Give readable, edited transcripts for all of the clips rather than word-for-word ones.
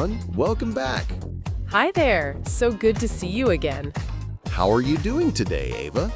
everyone. Welcome back. Hi there. So good to see you again. How are you doing today, Ava?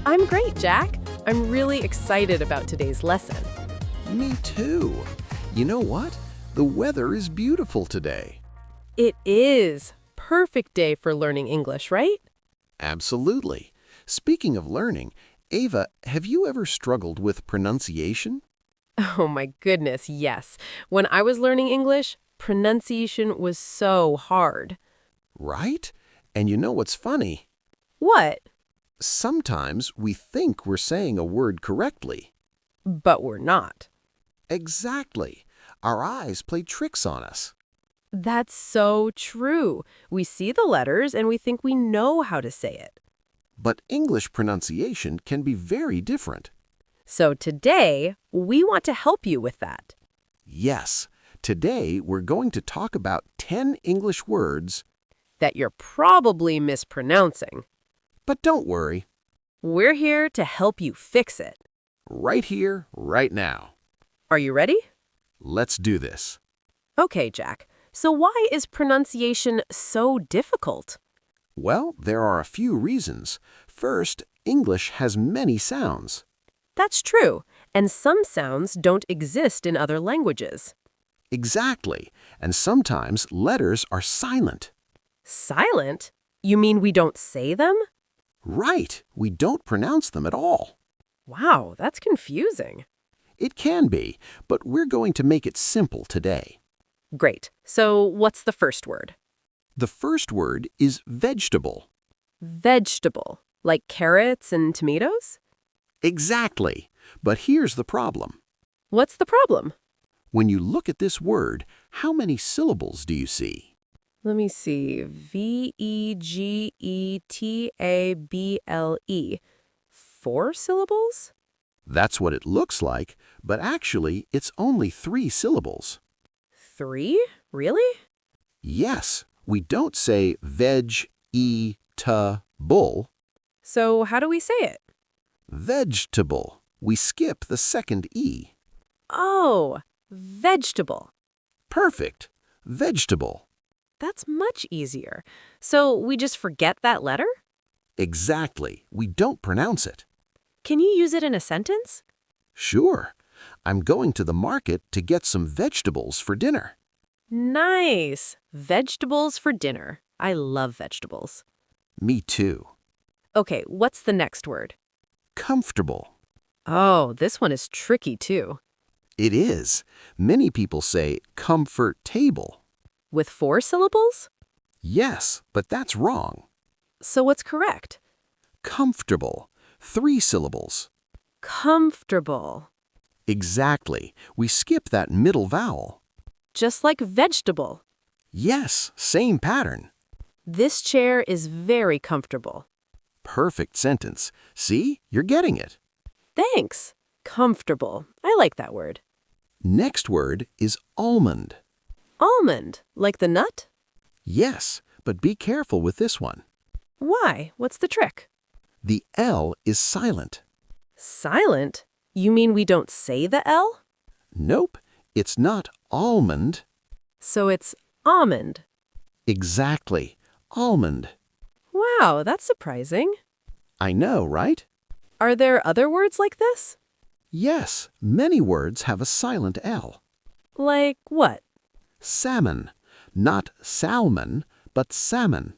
I'm great, Jack. I'm really excited about today's lesson. Me too. You know what? The weather is beautiful today. It is. Perfect day for learning English, right? Absolutely. Speaking of learning, Ava, have you ever struggled with pronunciation? Oh my goodness, yes. When I was learning English, pronunciation was so hard. Right? And you know what's funny? What? Sometimes we think we're saying a word correctly. But we're not. Exactly. Our eyes play tricks on us. That's so true. We see the letters and we think we know how to say it. But English pronunciation can be very different. So today, we want to help you with that. Yes, today we're going to talk about 10 English words. That you're probably mispronouncing. But don't worry, We're here to help you fix it. right here, right now. Are you ready? Let's do this. Okay, Jack. So why is pronunciation so difficult? Well, there are a few reasons. First, English has many sounds. That's true, and some sounds don't exist in other languages. Exactly, and sometimes letters are silent. Silent? You mean we don't say them? Right, we don't pronounce them at all. Wow, that's confusing. It can be, but we're going to make it simple today. Great. So what's the first word? The first word is vegetable. Vegetable. Like carrots and tomatoes? Exactly, but here's the problem. What's the problem? When you look at this word, how many syllables do you see? Let me see. V-E-G-E-T-A-B-L-E. 4 syllables? That's what it looks like, but actually it's only 3 syllables. 3? Really? Yes, we don't say veg-e-ta-bull. So how do we say it? Vegetable. We skip the second E. Oh, vegetable. Perfect. Vegetable. That's much easier. So we just forget that letter? Exactly. We don't pronounce it. Can you use it in a sentence? Sure. I'm going to the market to get some vegetables for dinner. Nice. Vegetables for dinner. I love vegetables. Me too. Okay, what's the next word? Comfortable. Oh, this one is tricky too. It is. Many people say comfort table. With 4 syllables? Yes, but that's wrong. So what's correct? Comfortable. 3 syllables. Comfortable. Exactly. We skip that middle vowel. Just like vegetable. Yes, same pattern. This chair is very comfortable. Perfect sentence. See? You're getting it. Thanks. Comfortable. I like that word. Next word is almond. Almond, like the nut? Yes, but be careful with this one. Why? What's the trick? The L is silent. Silent? You mean we don't say the L? Nope, it's not almond. So it's almond. Exactly. Almond. Wow, that's surprising. I know, right? Are there other words like this? Yes, many words have a silent L. Like what? Salmon. Not salmon, but salmon.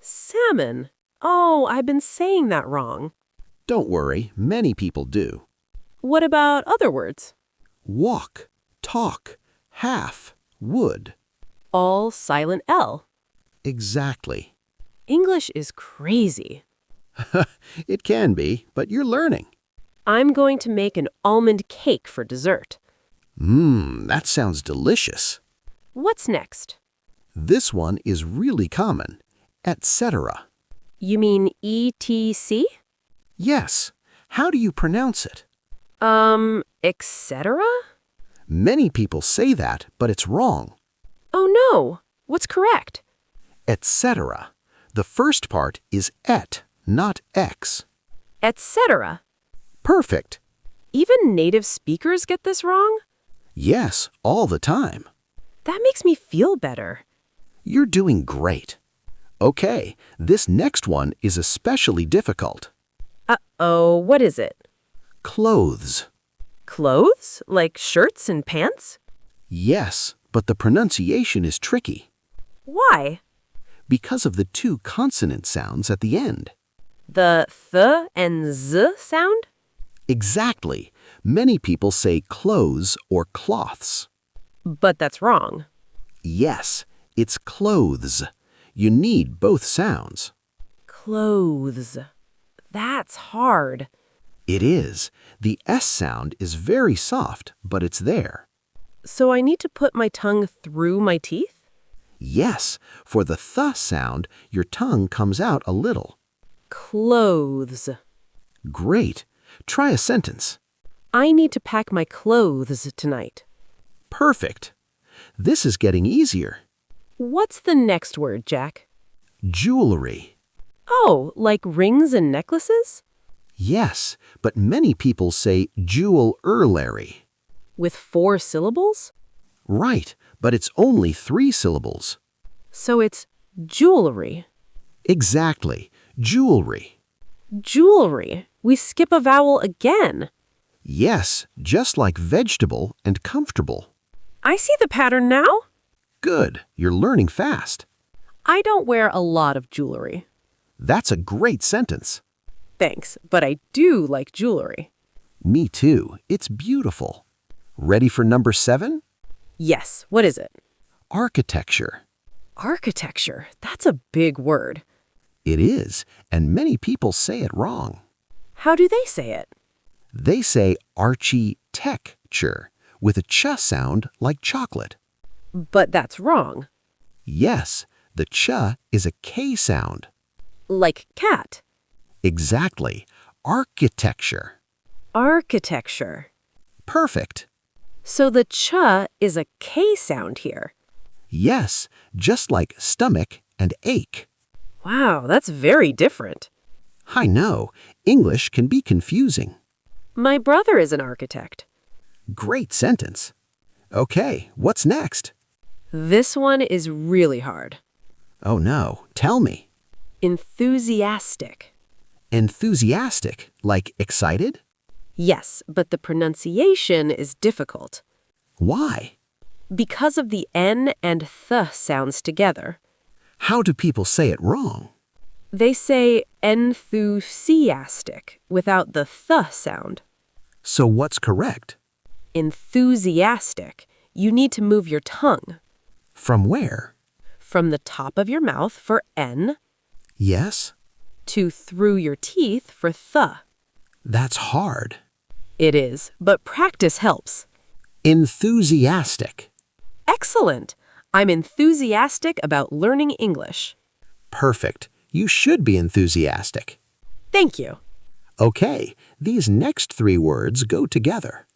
Salmon. Oh, I've been saying that wrong. Don't worry, many people do. What about other words? Walk, talk, half, would. All silent L. Exactly. English is crazy. It can be, but you're learning. I'm going to make an almond cake for dessert. That sounds delicious. What's next? This one is really common. Etc. You mean ETC? Yes. How do you pronounce it? Etc.? Many people say that, but it's wrong. Oh no. What's correct? Etc. The first part is et, not x. Etc. Perfect. Even native speakers get this wrong? Yes, all the time. That makes me feel better. You're doing great. Okay, this next one is especially difficult. Uh-oh, what is it? Clothes. Clothes? Like shirts and pants? Yes, but the pronunciation is tricky Why? because of the two consonant sounds at the end. The th and z sound? Exactly. Many people say clothes or cloths. But that's wrong. Yes, it's clothes. You need both sounds. Clothes. That's hard. It is. The S sound is very soft, but it's there. So I need to put my tongue through my teeth? Yes, for the th sound, your tongue comes out a little. Clothes. Great. Try a sentence. I need to pack my clothes tonight. Perfect. This is getting easier. What's the next word, Jack? Jewelry. Oh, like rings and necklaces? Yes, but many people say jewelry. With 4 syllables? Right, but it's only 3 syllables. So it's jewelry. Exactly. Jewelry. Jewelry. We skip a vowel again. Yes, just like vegetable and comfortable. I see the pattern now. Good. You're learning fast. I don't wear a lot of jewelry. That's a great sentence. Thanks, but I do like jewelry. Me too. It's beautiful. Ready for number 7? Yes, what is it? Architecture. Architecture. That's a big word. It is, and many people say it wrong. How do they say it? They say architecture with a ch sound like chocolate. But that's wrong. Yes, the ch is a k sound. Like cat. Exactly. Architecture. Architecture. Perfect. So the ch is a K sound here. Yes, just like stomach and ache. Wow, that's very different. I know, English can be confusing. My brother is an architect. Great sentence. Okay, what's next? This one is really hard. Oh no, tell me. Enthusiastic. Enthusiastic, like excited? Yes, but the pronunciation is difficult. Why? Because of the N and th sounds together. How do people say it wrong? They say enthusiastic without the th sound. So what's correct? Enthusiastic. You need to move your tongue. From where? From the top of your mouth for N Yes? to through your teeth for th. That's hard. It is, but practice helps. Enthusiastic. Excellent! I'm enthusiastic about learning English. Perfect. You should be enthusiastic. Thank you. Okay, these next 3 words go together.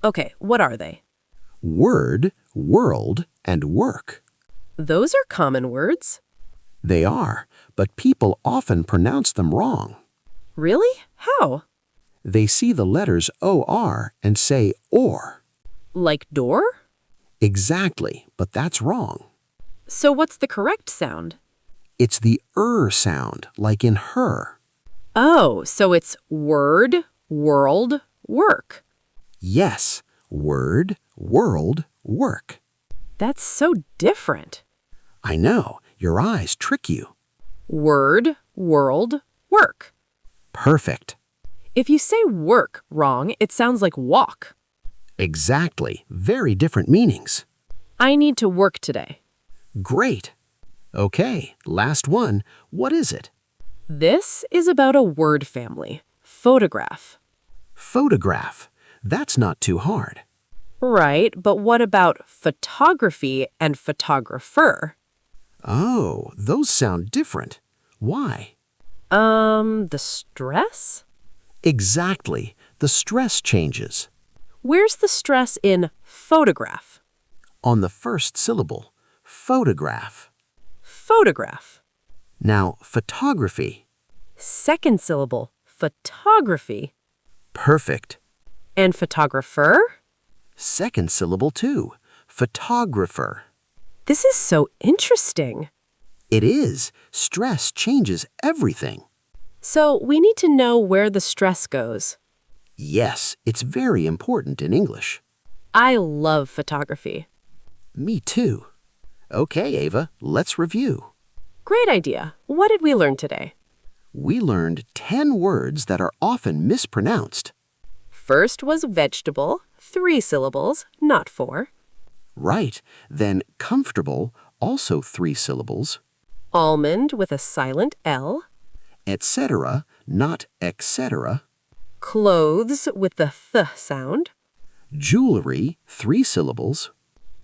Okay, what are they? Word, world, and work. Those are common words. They are, but people often pronounce them wrong. Really? How? They see the letters OR and say or. Like door? Exactly, but that's wrong. So what's the correct sound? It's the sound, like in her. Oh, so it's word, world, work. Yes, word, world, work. That's so different. I know, your eyes trick you. Word, world, work. Perfect. If you say work wrong, it sounds like walk. Exactly, very different meanings. I need to work today. Great. Okay, last one. What is it? This is about a word family. Photograph. Photograph. That's not too hard. Right, but what about photography and photographer? Oh, those sound different. Why? The stress? Exactly. The stress changes. Where's the stress in photograph? On the first syllable, photograph. Photograph. Now, photography. Second syllable, photography. Perfect. And photographer? Second syllable too, photographer. This is so interesting. It is. Stress changes everything. So we need to know where the stress goes. Yes, it's very important in English. I love photography. Me too. Okay, Ava, let's review. Great idea. What did we learn today? We learned 10 words that are often mispronounced. First was vegetable, 3 syllables, not 4. Right. Then comfortable, also 3 syllables. Almond with a silent L. Etc., not etc. Clothes with the th sound. Jewelry, 3 syllables.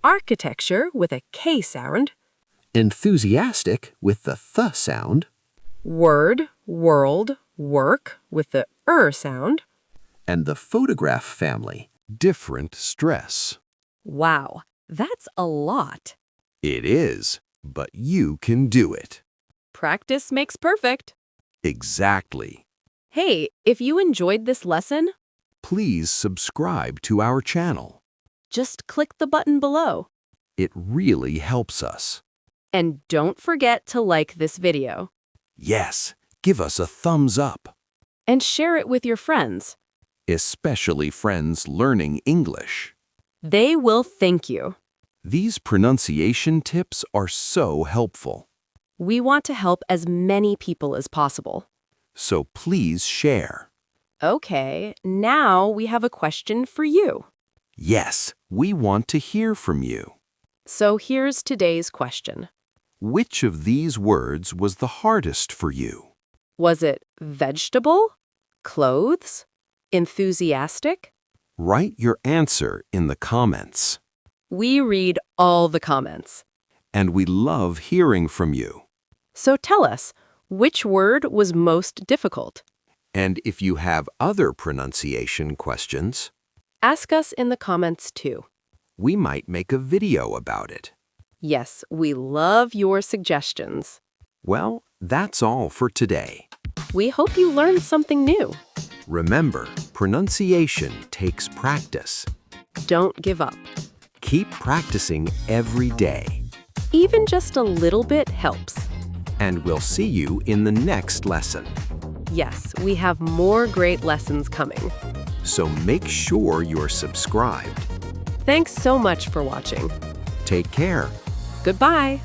Architecture with a K sound. Enthusiastic with the th sound. Word, world, work with the sound. And the photograph family. Different stress. Wow, that's a lot. It is, but you can do it. Practice makes perfect. Exactly. Hey, if you enjoyed this lesson, Please subscribe to our channel. just click the button below. It really helps us. And don't forget to like this video Yes, give us a thumbs up, and share it with your friends. especially friends learning English. They will thank you. These pronunciation tips are so helpful, We want to help as many people as possible. so please share. Okay, now we have a question for you. Yes, we want to hear from you. So here's today's question. Which of these words was the hardest for you? Was it vegetable, clothes, enthusiastic? Write your answer in the comments. We read all the comments. And we love hearing from you. So tell us, which word was most difficult? And if you have other pronunciation questions, Ask us in the comments too. we might make a video about it. Yes, we love your suggestions. Well, that's all for today. We hope you learned something new. Remember, pronunciation takes practice. Don't give up. Keep practicing every day. Even just a little bit helps. And we'll see you in the next lesson. Yes, we have more great lessons coming. So make sure you're subscribed. Thanks so much for watching. Take care. Goodbye.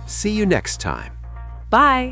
See you next time. Bye.